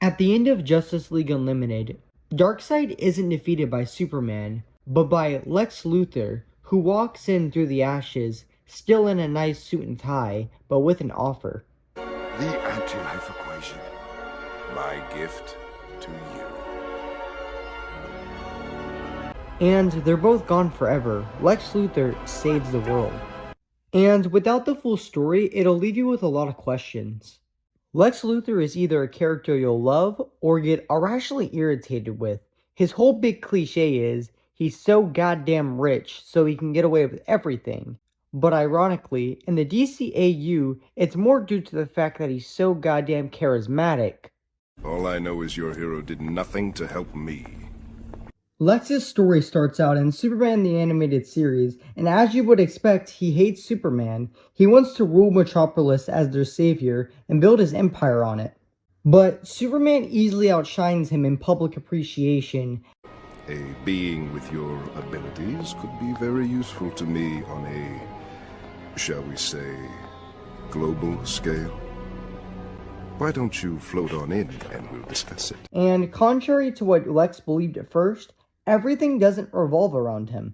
At the end of Justice League Unlimited, Darkseid isn't defeated by Superman, but by Lex Luthor, who walks in through the ashes, still in a nice suit and tie, but with an offer. The anti-life equation. My gift to you. And they're both gone forever. Lex Luthor saves the world. And without the full story, it'll leave you with a lot of questions. Lex Luthor is either a character you'll love or get irrationally irritated with. His whole big cliche is, he's so goddamn rich so he can get away with everything. But ironically, in the DCAU, it's more due to the fact that he's so goddamn charismatic. All I know is your hero did nothing to help me. Lex's story starts out in Superman the Animated Series, and as you would expect, he hates Superman. He wants to rule Metropolis as their savior and build his empire on it. But Superman easily outshines him in public appreciation. A being with your abilities could be very useful to me on a, shall we say, global scale. Why don't you float on in and we'll discuss it? And contrary to what Lex believed at first, everything doesn't revolve around him.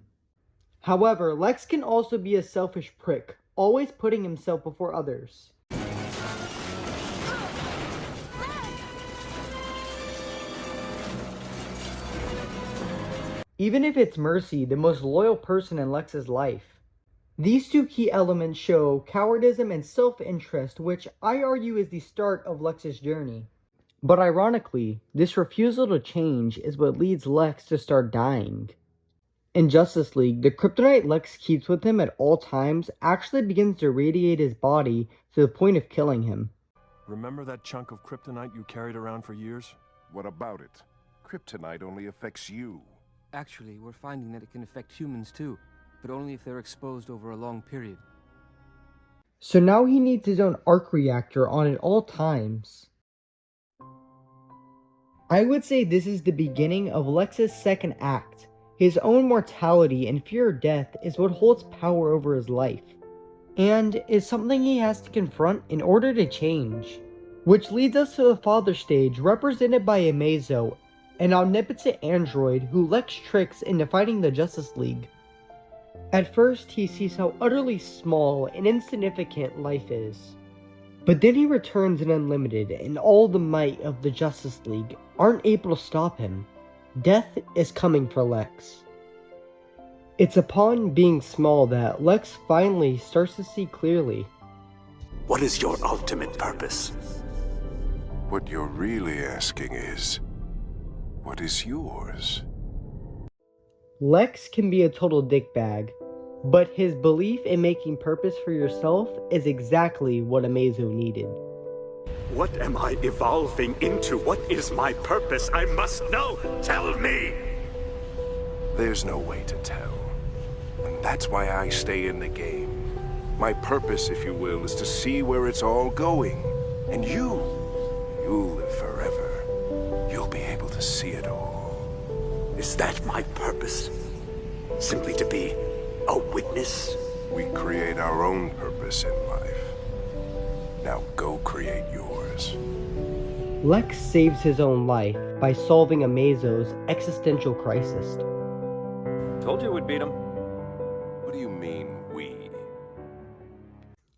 However, Lex can also be a selfish prick, always putting himself before others. Even if it's Mercy, the most loyal person in Lex's life. These two key elements show cowardism and self-interest, which I argue is the start of Lex's journey. But ironically, this refusal to change is what leads Lex to start dying. In Justice League, the kryptonite Lex keeps with him at all times actually begins to radiate his body to the point of killing him. Remember that chunk of kryptonite you carried around for years? What about it? Kryptonite only affects you. Actually, we're finding that it can affect humans too, but only if they're exposed over a long period. So now he needs his own arc reactor on at all times. I would say this is the beginning of Lex's second act. His own mortality and fear of death is what holds power over his life, and is something he has to confront in order to change. Which leads us to the father stage, represented by Amazo, an omnipotent android who Lex tricks into fighting the Justice League. At first, he sees how utterly small and insignificant life is. But then he returns in Unlimited, and all the might of the Justice League aren't able to stop him. Death is coming for Lex. It's upon being small that Lex finally starts to see clearly. What is your ultimate purpose? What you're really asking is, what is yours? Lex can be a total dickbag, but his belief in making purpose for yourself is exactly what Amazo needed. What am I evolving into? What is my purpose? I must know! Tell me! There's no way to tell. And that's why I stay in the game. My purpose, if you will, is to see where it's all going. And you'll live forever. You'll be able to see it all. Is that my purpose? Simply to be a witness? We create our own purpose in life. Now go create yours. Lex saves his own life by solving Amazo's existential crisis. Told you we'd beat him. What do you mean, we?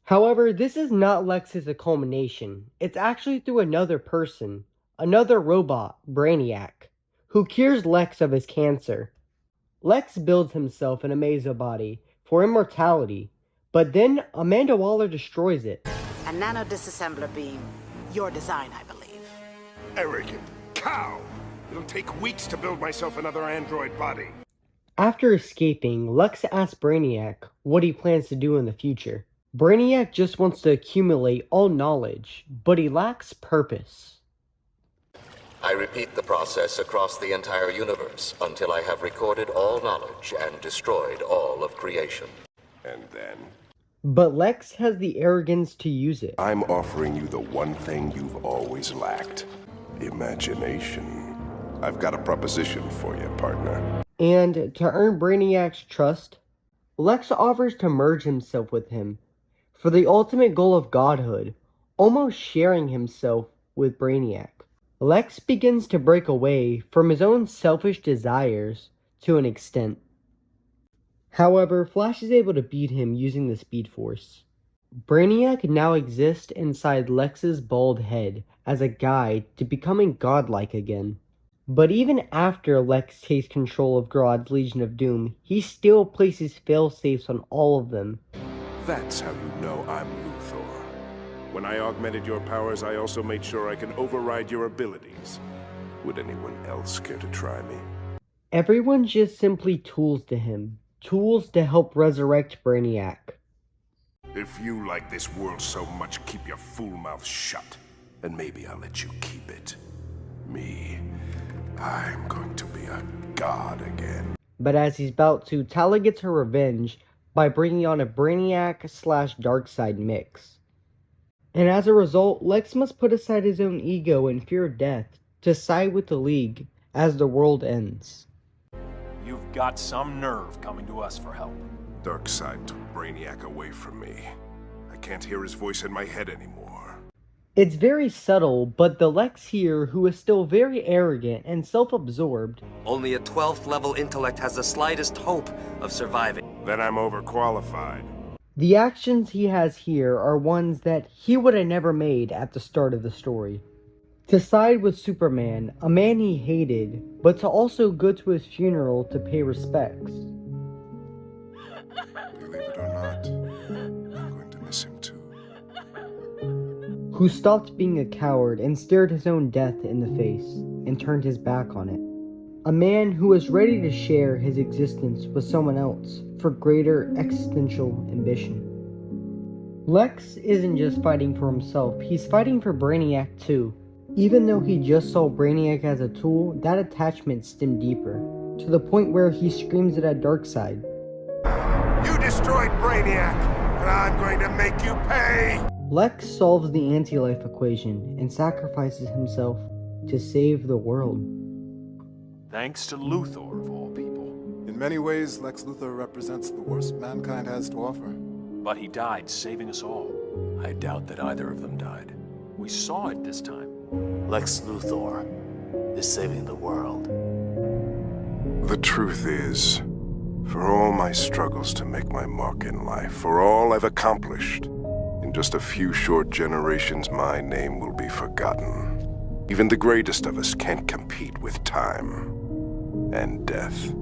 However, this is not Lex's culmination. It's actually through another person, another robot, Brainiac, who cures Lex of his cancer. Lex builds himself an Amazo body for immortality, but then Amanda Waller destroys it. A nano disassembler beam. Your design, I believe. Arrogant cow! It'll take weeks to build myself another android body. After escaping, Lex asks Brainiac what he plans to do in the future. Brainiac just wants to accumulate all knowledge, but he lacks purpose. I repeat the process across the entire universe until I have recorded all knowledge and destroyed all of creation. And then? But Lex has the arrogance to use it. I'm offering you the one thing you've always lacked. Imagination. I've got a proposition for you, partner. And to earn Brainiac's trust, Lex offers to merge himself with him for the ultimate goal of godhood, almost sharing himself with Brainiac. Lex begins to break away from his own selfish desires to an extent. However, Flash is able to beat him using the Speed Force. Brainiac now exists inside Lex's bald head as a guide to becoming godlike again. But even after Lex takes control of Grodd's Legion of Doom, he still places failsafes on all of them. That's how you know I'm Luthor. When I augmented your powers, I also made sure I can override your abilities. Would anyone else care to try me? Everyone's just simply tools to him. Tools to help resurrect Brainiac. If you like this world so much, keep your fool mouth shut. And maybe I'll let you keep it. Me, I'm going to be a god again. But as he's about to, Tala gets her revenge by bringing on a Brainiac/Darkseid mix. And as a result, Lex must put aside his own ego and fear of death to side with the League as the world ends. You've got some nerve coming to us for help. Darkseid took Brainiac away from me. I can't hear his voice in my head anymore. It's very subtle, but the Lex here, who is still very arrogant and self-absorbed, only a 12th level intellect has the slightest hope of surviving. Then I'm overqualified. The actions he has here are ones that he would have never made at the start of the story. To side with Superman, a man he hated, but to also go to his funeral to pay respects. Believe it or not, I'm going to miss him too. Who stopped being a coward and stared his own death in the face and turned his back on it. A man who was ready to share his existence with someone else for greater existential ambition. Lex isn't just fighting for himself, he's fighting for Brainiac too. Even though he just saw Brainiac as a tool, that attachment stemmed deeper, to the point where he screams it at Darkseid. You destroyed Brainiac, and I'm going to make you pay! Lex solves the anti-life equation and sacrifices himself to save the world. Thanks to Luthor, of all people. In many ways, Lex Luthor represents the worst mankind has to offer. But he died saving us all. I doubt that either of them died. We saw it this time. Lex Luthor is saving the world. The truth is, for all my struggles to make my mark in life, for all I've accomplished, in just a few short generations, my name will be forgotten. Even the greatest of us can't compete with time and death.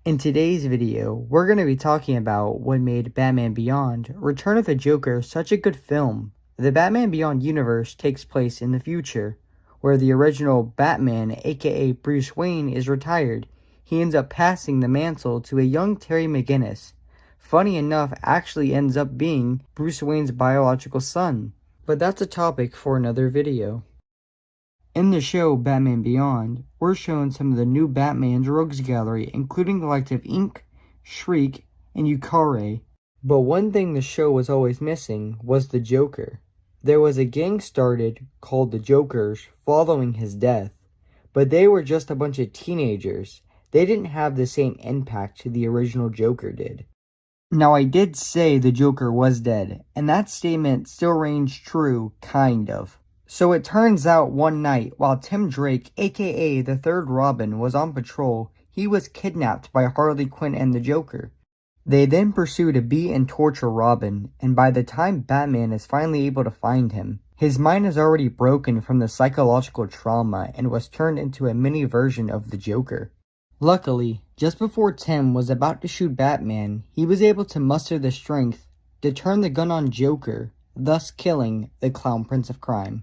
In today's video, we're going to be talking about what made Batman Beyond: Return of the Joker such a good film. The Batman Beyond universe takes place in the future, where the original Batman, aka Bruce Wayne, is retired. He ends up passing the mantle to a young Terry McGinnis. Funny enough, actually ends up being Bruce Wayne's biological son. But that's a topic for another video. In the show Batman Beyond, we're shown some of the new Batman's rogues gallery, including the likes of Ink, Shriek, and Yukare. But one thing the show was always missing was the Joker. There was a gang started called the Jokers following his death, but they were just a bunch of teenagers. They didn't have the same impact the original Joker did. Now, I did say the Joker was dead, and that statement still reigns true, kind of. So it turns out one night, while Tim Drake, aka the Third Robin, was on patrol, he was kidnapped by Harley Quinn and the Joker. They then pursue to beat and torture Robin, and by the time Batman is finally able to find him, his mind is already broken from the psychological trauma and was turned into a mini version of the Joker. Luckily, just before Tim was about to shoot Batman, he was able to muster the strength to turn the gun on Joker, thus killing the Clown Prince of Crime.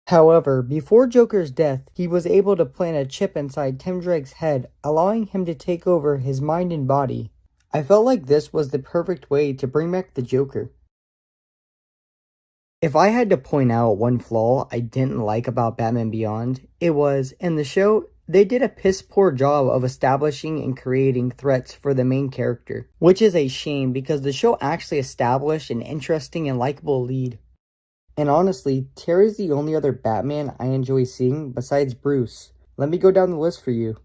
However, before Joker's death, he was able to plant a chip inside Tim Drake's head, allowing him to take over his mind and body. I felt like this was the perfect way to bring back the Joker. If I had to point out one flaw I didn't like about Batman Beyond, it was, in the show, they did a piss poor job of establishing and creating threats for the main character, which is a shame because the show actually established an interesting and likable lead. And honestly, Terry's the only other Batman I enjoy seeing besides Bruce. Let me go down the list for you.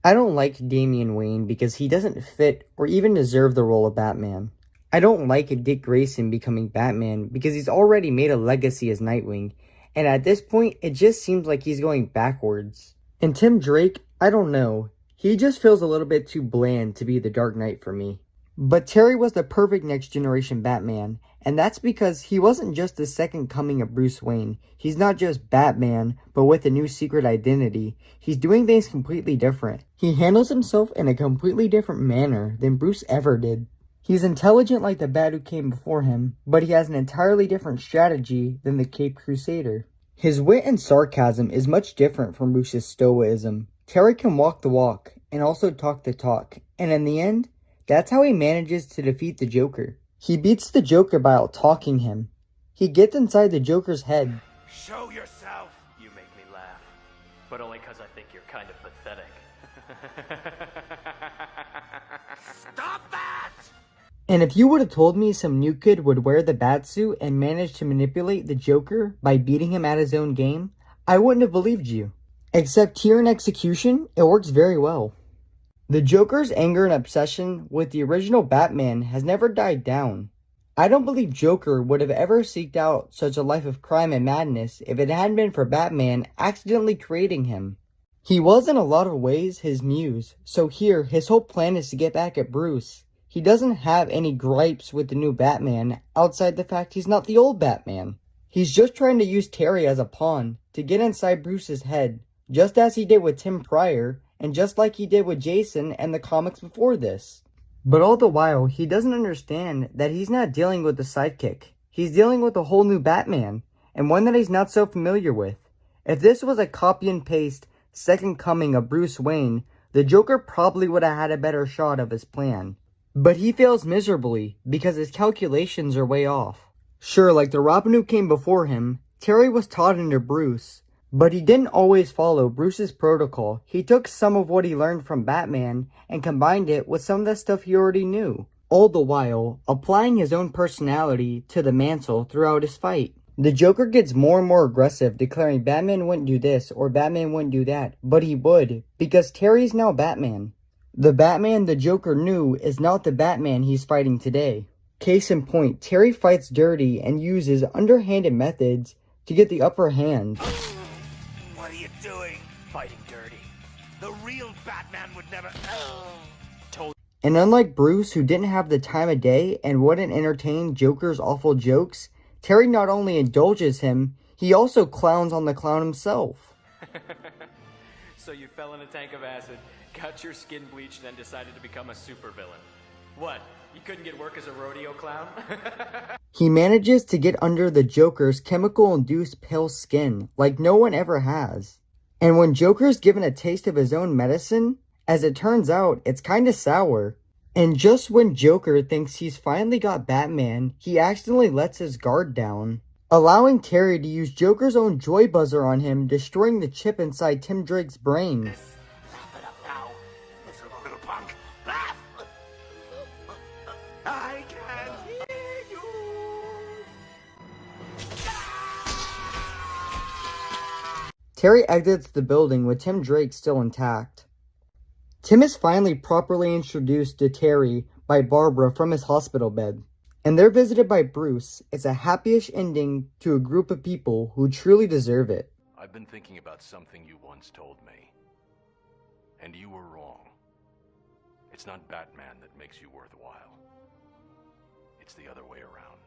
I don't like Damian Wayne because he doesn't fit or even deserve the role of Batman. I don't like Dick Grayson becoming Batman because he's already made a legacy as Nightwing, and at this point, it just seems like he's going backwards. And Tim Drake, I don't know. He just feels a little bit too bland to be the Dark Knight for me. But Terry was the perfect next generation Batman, and that's because he wasn't just the second coming of Bruce Wayne. He's not just Batman, but with a new secret identity. He's doing things completely different. He handles himself in a completely different manner than Bruce ever did. He's intelligent like the Bat who came before him, but he has an entirely different strategy than the Caped Crusader. His wit and sarcasm is much different from Bruce's stoicism. Terry can walk the walk, and also talk the talk, and in the end, that's how he manages to defeat the Joker. He beats the Joker by out-talking him. He gets inside the Joker's head. Show yourself! You make me laugh. But only because I think you're kind of pathetic. Stop that! And if you would have told me some new kid would wear the Batsuit and manage to manipulate the Joker by beating him at his own game, I wouldn't have believed you. Except here in execution, it works very well. The Joker's anger and obsession with the original Batman has never died down. I don't believe Joker would have ever seeked out such a life of crime and madness if it hadn't been for Batman accidentally creating him. He was in a lot of ways his muse, so here his whole plan is to get back at Bruce. He doesn't have any gripes with the new Batman outside the fact he's not the old Batman. He's just trying to use Terry as a pawn to get inside Bruce's head, just as he did with Tim Pryor, and just like he did with Jason and the comics before this. But all the while, he doesn't understand that he's not dealing with a sidekick. He's dealing with a whole new Batman, and one that he's not so familiar with. If this was a copy and paste second coming of Bruce Wayne, the Joker probably would have had a better shot of his plan. But he fails miserably because his calculations are way off. Sure, like the Robin who came before him, Terry was taught under Bruce, but he didn't always follow Bruce's protocol. He took some of what he learned from Batman and combined it with some of the stuff he already knew, all the while applying his own personality to the mantle throughout his fight. The Joker gets more and more aggressive, declaring Batman wouldn't do this or Batman wouldn't do that, but he would, because Terry's now Batman. The Batman the Joker knew is not the Batman he's fighting today. Case in point, Terry fights dirty and uses underhanded methods to get the upper hand. What are you doing? Fighting dirty. The real Batman would never... And unlike Bruce, who didn't have the time of day and wouldn't entertain Joker's awful jokes, Terry not only indulges him, he also clowns on the clown himself. So you fell in a tank of acid, got your skin bleached, and decided to become a supervillain. What? You couldn't get work as a rodeo clown? He manages to get under the Joker's chemical-induced pale skin like no one ever has. And when Joker's given a taste of his own medicine, as it turns out, it's kinda sour. And just when Joker thinks he's finally got Batman, he accidentally lets his guard down, allowing Terry to use Joker's own joy buzzer on him, destroying the chip inside Tim Drake's brain. Laugh it up now, miserable little punk. Laugh! I can't hear you! Terry exits the building with Tim Drake still intact. Tim is finally properly introduced to Terry by Barbara from his hospital bed, and they're visited by Bruce. It's a happy-ish ending to a group of people who truly deserve it. I've been thinking about something you once told me, and you were wrong. It's not Batman that makes you worthwhile. It's the other way around.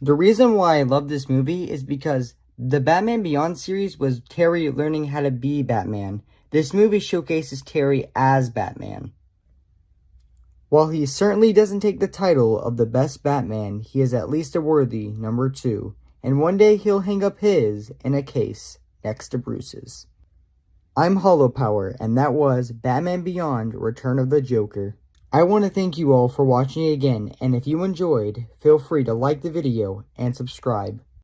The reason why I love this movie is because the Batman Beyond series was Terry learning how to be Batman. This movie showcases Terry as Batman. While he certainly doesn't take the title of the best Batman, he is at least a worthy number 2, and one day he'll hang up his in a case next to Bruce's. I'm Hollow Power, and that was Batman Beyond: Return of the Joker. I want to thank you all for watching again, and if you enjoyed, feel free to like the video and subscribe.